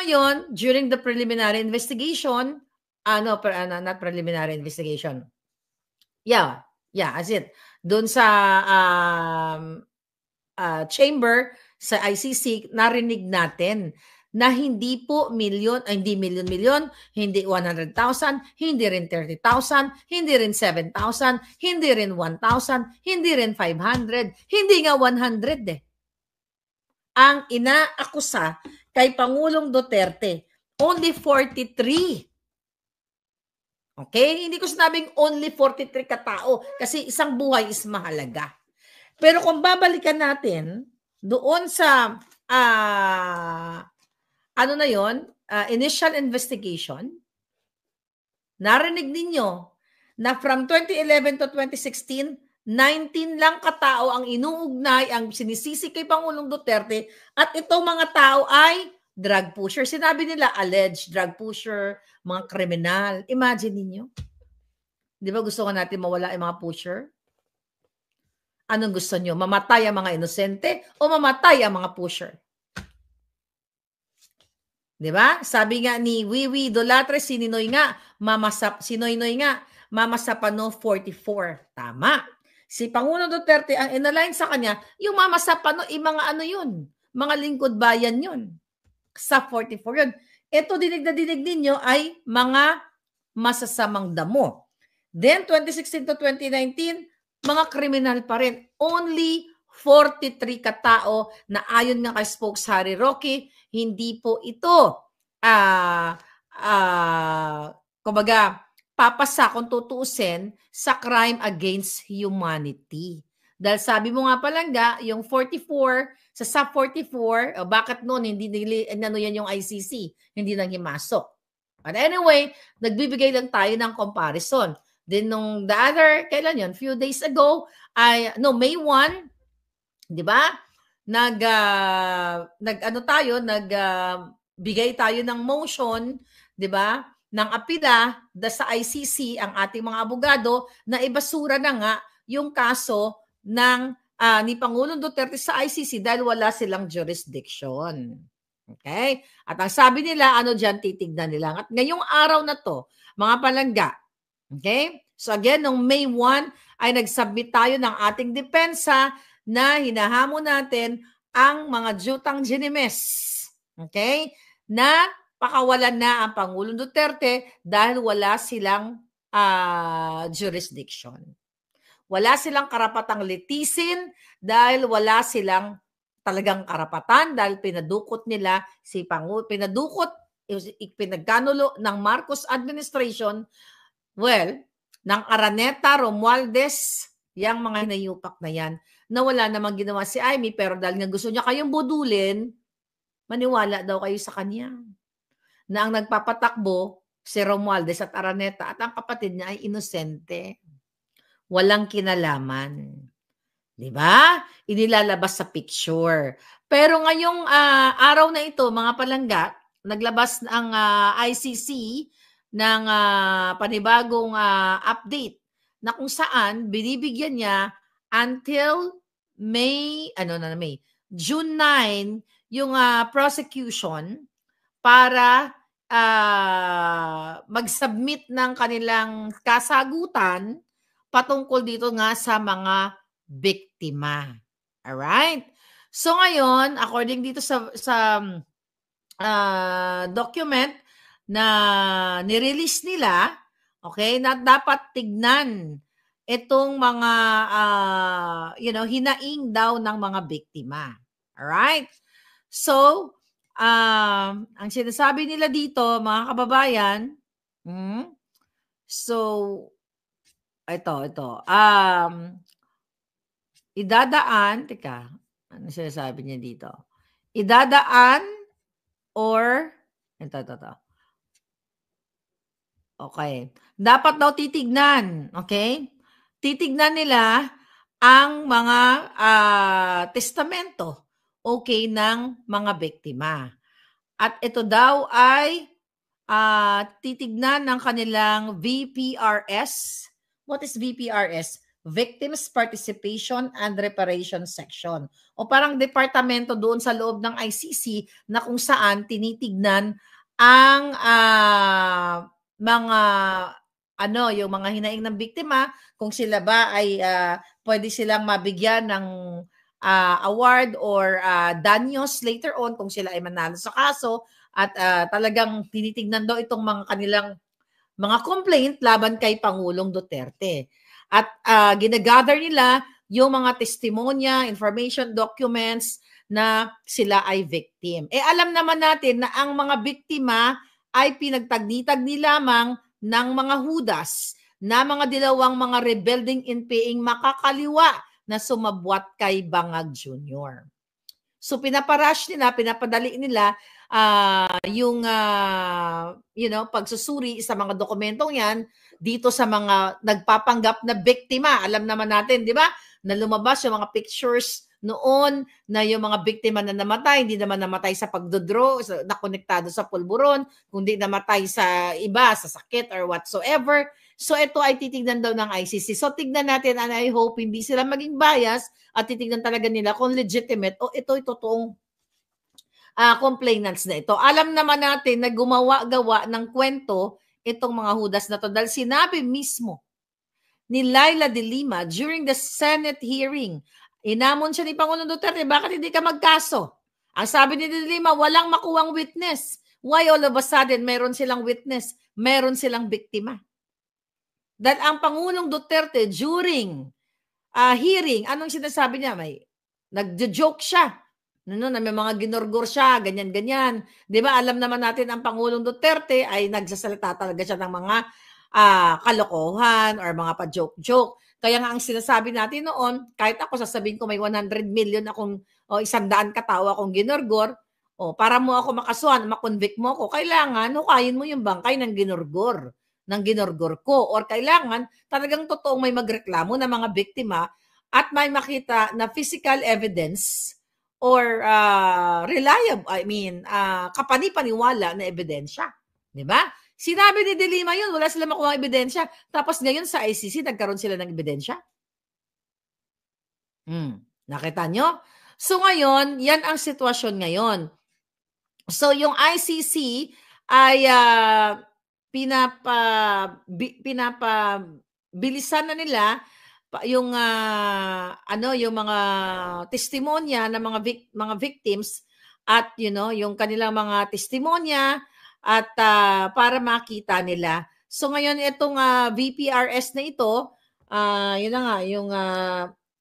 ngayon, during the preliminary investigation, not preliminary investigation. Yeah, as it. Doon sa chamber, sa ICC, narinig natin na hindi po hindi milyon, hindi 100,000, hindi rin 30,000, hindi rin 7,000, hindi rin 1,000, hindi rin 500, hindi nga 100 eh. Ang inaakusa kay Pangulong Duterte, only 43. Okay? Hindi ko sinabing only 43 katao kasi isang buhay is mahalaga. Pero kung babalikan natin doon sa initial investigation, narinig ninyo na from 2011 to 2016, 19 lang katao ang inuugnay, ang sinisisi kay Pangulong Duterte, at itong mga tao ay drug pusher. Sinabi nila alleged drug pusher, mga kriminal. Imagine ninyo. Di ba gusto nga natin mawala ang mga pusher? Anong gusto nyo? Mamatay ang mga inosente o mamatay ang mga pusher? Di ba? Sabi nga ni Wiwi Dolatre, Sinoy nga, Mama Sapano 44. Tama. Si Pangulong Duterte, ang inalign sa kanya, yung Mama Sapano, mga ano yun? Mga lingkod bayan yun. Sa 44 yun. Ito dinig na dinig ninyo ay mga masasamang damo. Then, 2016 to 2019, mga kriminal pa rin. Only 43 katao na ayon nga kay Spokes Harry Roque, hindi po ito kumbaga papasa kung tutuusin sa crime against humanity. Dahil sabi mo nga palangga, yung 44, sa sub 44, bakit noon hindi ano yan yung ICC, hindi nang himasok. But anyway, nagbibigay lang tayo ng comparison. Then nung the other, kailan yun? Few days ago, May 1, di ba? Nagbigay tayo ng motion, di ba? Ng apila sa ICC ang ating mga abogado na ibasura na nga yung kaso ng ni Pangulong Duterte sa ICC dahil wala silang jurisdiction. Okay? At ang sabi nila, dyan titignan nila. At ngayong araw na to, mga palangga, okay? So again, nung May 1 ay nagsubmit tayo ng ating depensa na hinahamon natin ang mga Jutang Ginimes. Okay? Na pakawalan na ang Pangulong Duterte dahil wala silang jurisdiction. Wala silang karapatang litisin dahil wala silang talagang karapatan dahil pinadukot nila si Pangulo, pinagkanulo ng Marcos administration, ng Araneta, Romualdez, yang mga hinayupak na yan, na wala namang ginawa si Amy, pero dahil nga gusto niya kayong budulin, maniwala daw kayo sa kanya. Na ang nagpapatakbo, si Romualdez at Araneta, at ang kapatid niya ay inosente. Walang kinalaman. Diba? Inilalabas sa picture. Pero ngayong araw na ito, mga palangga, naglabas ang ICC ng panibagong update na kung saan binibigyan niya until June 9 yung prosecution para mag-submit ng kanilang kasagutan patungkol dito nga sa mga biktima. Alright? So ngayon, according dito sa document na nirelease nila, okay, na dapat tignan itong mga hinaing daw ng mga biktima. Alright? So, ang sinasabi nila dito, mga kababayan, so, ito, idadaan, teka, ano sinasabi niya dito? Idadaan or, ito. Okay. Dapat daw titignan, okay? Titignan nila ang mga testamento, okay, ng mga biktima. At ito daw ay titignan ng kanilang VPRS. What is VPRS? Victims Participation and Reparation Section. O parang departamento doon sa loob ng ICC na kung saan tinitignan ang mga yung mga hinaing ng biktima, kung sila ba ay pwede silang mabigyan ng award or danyos later on kung sila ay manalo sa kaso, at talagang tinitignan daw itong mga kanilang mga complaint laban kay Pangulong Duterte. At ginagather nila yung mga testimonya, information, documents na sila ay victim. Alam naman natin na ang mga biktima ay pinagtagdi-tagdi lamang ng mga hudas na mga dilawang mga rebelding NPA makakaliwa na sumabwat kay Bangag Jr. So pinaparash nila, pinapadali nila yung pagsusuri sa mga dokumentong yan dito sa mga nagpapanggap na biktima. Alam naman natin, di ba, na lumabas yung mga pictures noon na yung mga biktima na namatay, hindi naman namatay sa pagdodraw, na konektado sa pulburon, kundi namatay sa iba, sa sakit or whatsoever. So ito ay titignan daw ng ICC. So tignan natin, and I hope hindi sila maging bias at titignan talaga nila kung legitimate o ito ay totoong complainants na ito. Alam naman natin na gumawa-gawa ng kwento itong mga hudas na to dahil sinabi mismo ni Laila de Lima during the Senate hearing. Inamon siya ni Pangulong Duterte, bakit hindi ka magkaso? Ang sabi ni de Lima, walang makuwang witness. Why all of a sudden meron silang witness, meron silang biktima? Dahil ang Pangulong Duterte during hearing, anong sinasabi niya? Nagjo-joke siya. Na may mga ginorgor siya, ganyan-ganyan. Di ba, alam naman natin ang Pangulong Duterte ay nagsasalita talaga siya ng mga kalokohan or mga pa-joke-joke. Kaya nga ang sinasabi natin noon, kahit ako sasabihin ko may 100 million akong, 100 katao akong ginorgor, para mo ako makasuhan, makonvict mo ako, kailangan hukayin mo yung bangkay ng ginorgor ko. Or kailangan talagang totoong may magreklamo na mga biktima at may makita na physical evidence or reliable, kapani-paniwala na ebidensya. Di ba? Sinabi ni de Lima yun, wala sila makuha ebidensya. Tapos ngayon sa ICC, nagkaroon sila ng ebidensya. Nakita nyo? So ngayon, yan ang sitwasyon ngayon. So yung ICC ay pinapabilisan na nila yung yung mga testimonya ng mga victims at yung kanilang mga testimonya at para makita nila. So ngayon itong VPRS na ito, yun na nga yung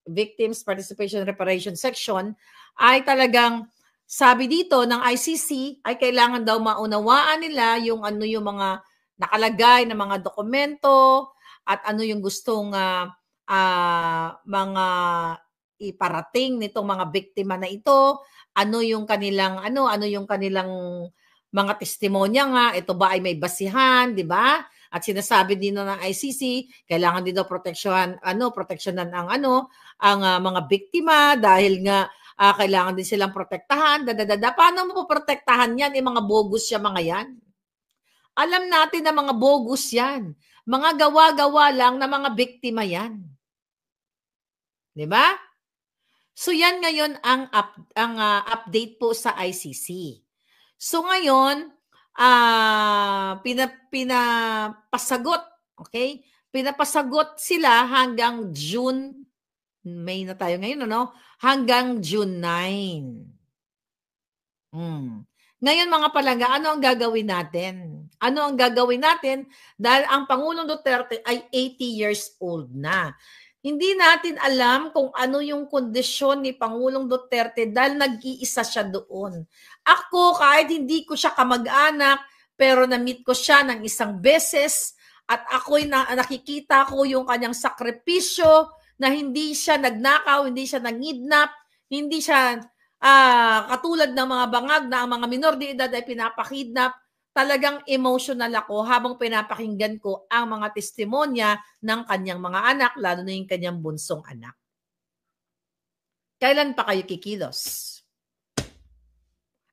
Victims Participation Reparation Section ay talagang sabi dito ng ICC ay kailangan daw maunawaan nila yung yung mga nakalagay na mga dokumento at ano yung gustong mga iparating nitong mga biktima na ito, ano yung kanilang mga testimonya nga, ito ba ay may basihan, di ba? At sinasabi din ng ICC, kailangan din daw proteksyonan ang mga biktima dahil nga kailangan din silang protektahan. Paano mo poprotektahan yan? Mga bogus siya mga yan. Alam natin na mga bogus yan. Mga gawa-gawa lang na mga biktima yan. Di ba? So yan ngayon ang update po sa ICC. So ngayon, pinapasagot, okay? Pinapasagot sila hanggang June, May na tayo ngayon, hanggang June 9. Ngayon mga palangga, ano ang gagawin natin? Ano ang gagawin natin? Dahil ang Pangulong Duterte ay 80 years old na. Hindi natin alam kung ano yung kondisyon ni Pangulong Duterte dahil nag-iisa siya doon. Ako, kahit hindi ko siya kamag-anak, pero na-meet ko siya ng isang beses at ako'y nakikita ko yung kanyang sakripisyo na hindi siya nagnakaw, hindi siya nangidnap, hindi siya katulad ng mga bangag na ang mga minor de edad ay pinapakidnap. Talagang emotional ako habang pinapakinggan ko ang mga testimonya ng kanyang mga anak, lalo na yung kanyang bunsong anak. Kailan pa kayo kikilos?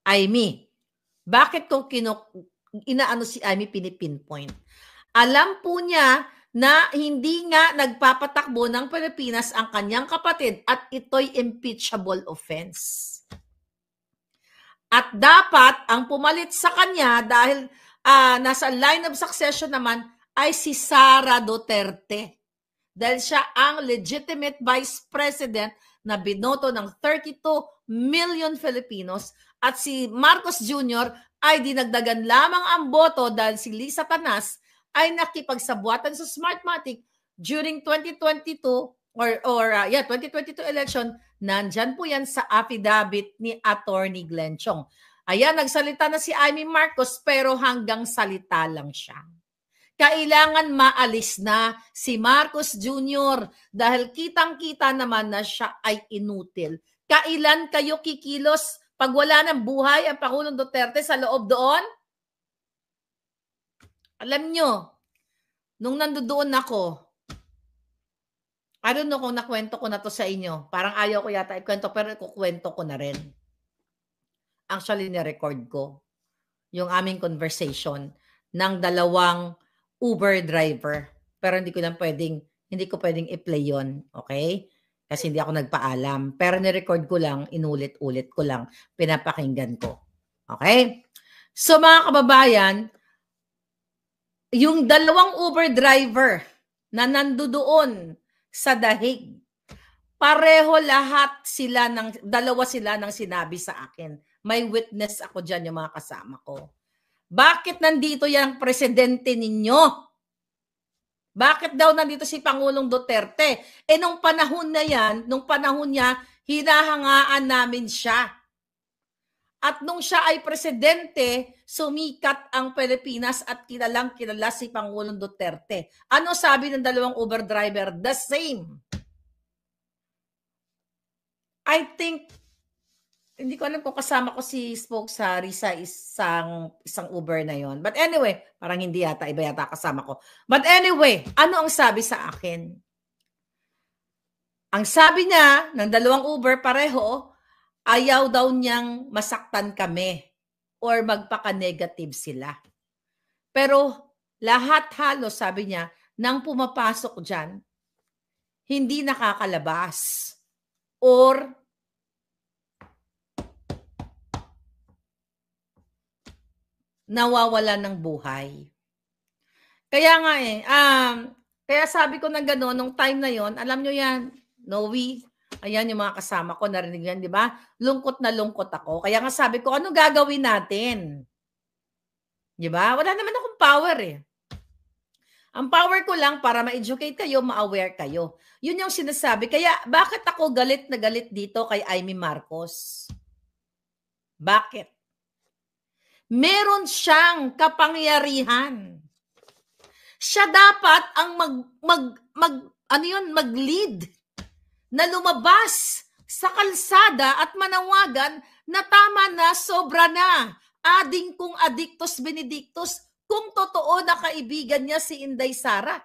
Amy, bakit ko inaano si Amy pinipinpoint? Alam po niya na hindi nga nagpapatakbo ng Pilipinas ang kanyang kapatid at ito'y impeachable offense. At dapat ang pumalit sa kanya dahil nasa line of succession naman ay si Sara Duterte. Dahil siya ang legitimate vice president na binoto ng 32 million Filipinos at si Marcos Jr. ay dinagdagan lamang ang boto dahil si Lisa Tanas ay nakipagsabuatan sa Smartmatic during 2022 2022 election. Nandyan po yan sa affidavit ni Attorney Glenn Chong. Ayan, nagsalita na si Amy Marcos pero hanggang salita lang siya. Kailangan maalis na si Marcos Jr. dahil kitang-kita naman na siya ay inutil. Kailan kayo kikilos pag wala ng buhay ang Pangulong Duterte sa loob doon? Alam nyo, nung nandoon ako, I don't know kung nakwento ko na to sa inyo. Parang ayaw ko yata ikwento pero ikukwento ko na rin. Actually, nirecord ko yung aming conversation ng dalawang Uber driver. Pero hindi ko pwedeng i-play yon, okay? Kasi hindi ako nagpaalam. Pero nirecord ko lang, inulit-ulit ko lang, pinapakinggan ko. Okay? So mga kababayan, yung dalawang Uber driver na nandoon sa Dahig, pareho dalawa sila ng sinabi sa akin. May witness ako dyan, yung mga kasama ko. Bakit nandito yung presidente ninyo? Bakit daw nandito si Pangulong Duterte? Nung panahon na yan, nung panahon niya, hinahangaan namin siya. At nung siya ay presidente, sumikat ang Pilipinas at kilala si Pangulong Duterte. Ano sabi ng dalawang Uber driver? The same. I think, hindi ko alam kung kasama ko si Spokes Harry sa isang Uber na yon. But anyway, parang hindi yata, iba yata kasama ko. But anyway, ano ang sabi sa akin? Ang sabi niya ng dalawang Uber pareho, ayaw daw niyang masaktan kami or magpaka-negative sila. Pero lahat halos, sabi niya, nang pumapasok dyan, hindi nakakalabas or nawawala ng buhay. Kaya nga kaya sabi ko na gano'n, nung time na yon, alam nyo yan, Noe, ayan yung mga kasama ko, narinig yan, di ba? Lungkot na lungkot ako. Kaya nga sabi ko, ano gagawin natin? Di ba? Wala naman akong power eh. Ang power ko lang para ma-educate kayo, ma-aware kayo. Yun yung sinasabi. Kaya bakit ako galit na galit dito kay Amy Marcos? Bakit? Meron siyang kapangyarihan. Siya dapat ang mag-lead na lumabas sa kalsada at manawagan na tama na, sobra na. Ading kung adictus benedictus, kung totoo na kaibigan niya si Inday Sara.